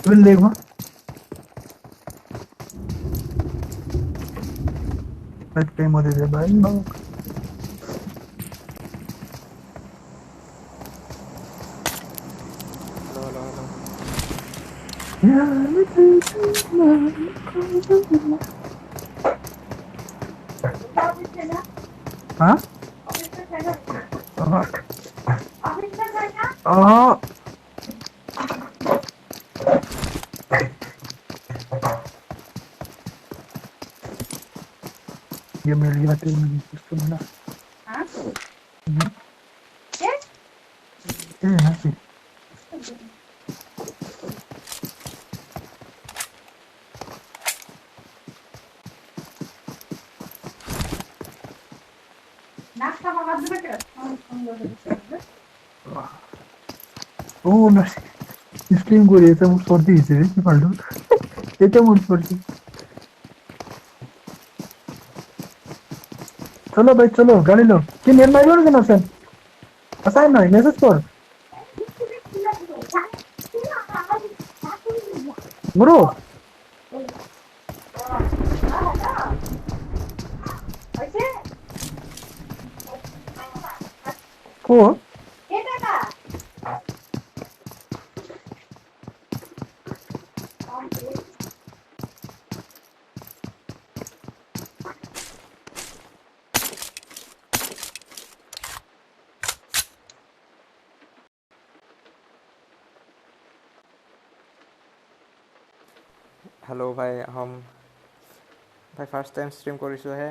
Bên liền quá. Cái một thì bán nó. Hả? Io mi arrivate in questo momento. हाँ Mhm. क्या Sì. नाश्ता मंगा दो बेटा हम लोग না স্ট্রিম করে এটা আমার সর্দি হয়েছে রে কি পাল্টু এটা মনে পড়ছে চলো ভাই চলো গাড়ি লো কি নেট মাইরো না কেন আছেন আসাই নাই মেসেজ কর ব্রো ऐसे কো ये बेटा हेलो भाई हम भाई फार्स्ट टाइम स्ट्रीम কৰিছোঁ হে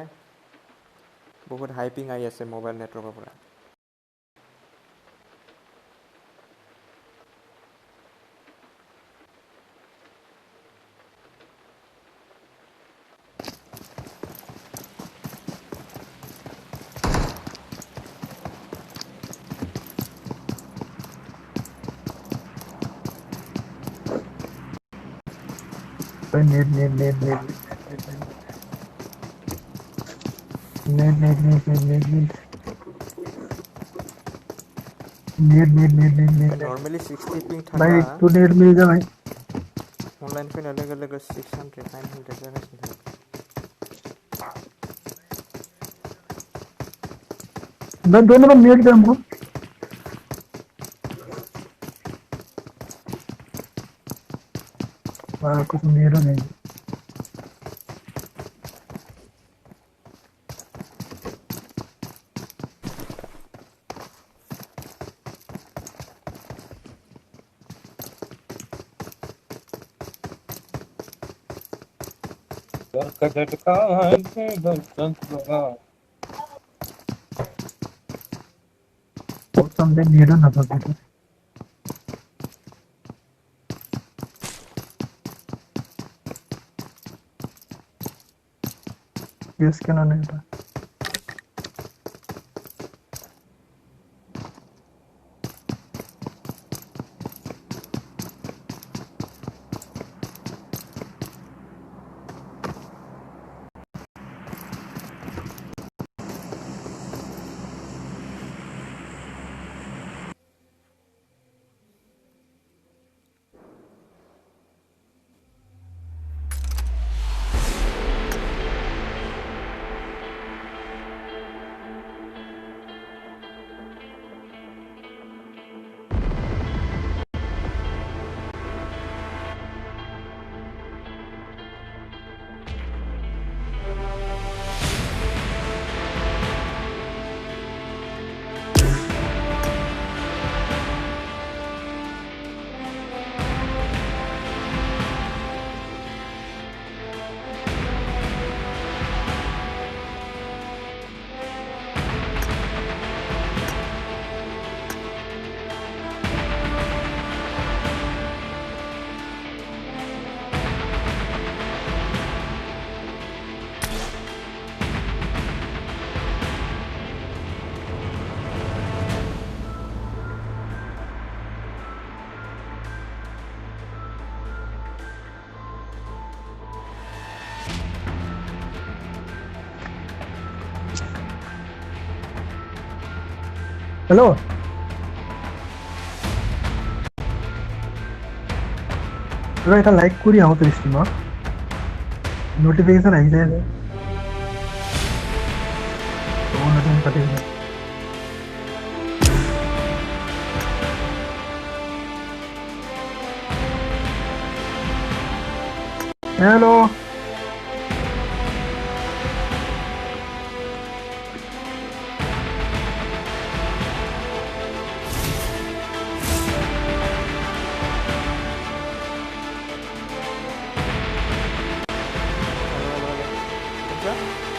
বহুত হাইপিং আহি আছে মোবাইল নেটৱৰ্কৰ পৰা net net net net net net net net net net net net net net normally 60 ping ভাই থাকা একটু নেট মিল যা ভাই অনলাইন ফিন अलग अलग 600 900 জায়গা ছিল दोनों का नेट दे हमको कुछ मेरा नहीं समझे मेरा ना था इसके ना नहीं था हेलो আৰু এটা লাইক কৰি আহোঁ তোৰ ষ্ট্ৰীমত নটিফিকেশ্যন আহি যায় যে নটিফিকেশ্যন কাটি দিলে হেল্ল' শুনিছা?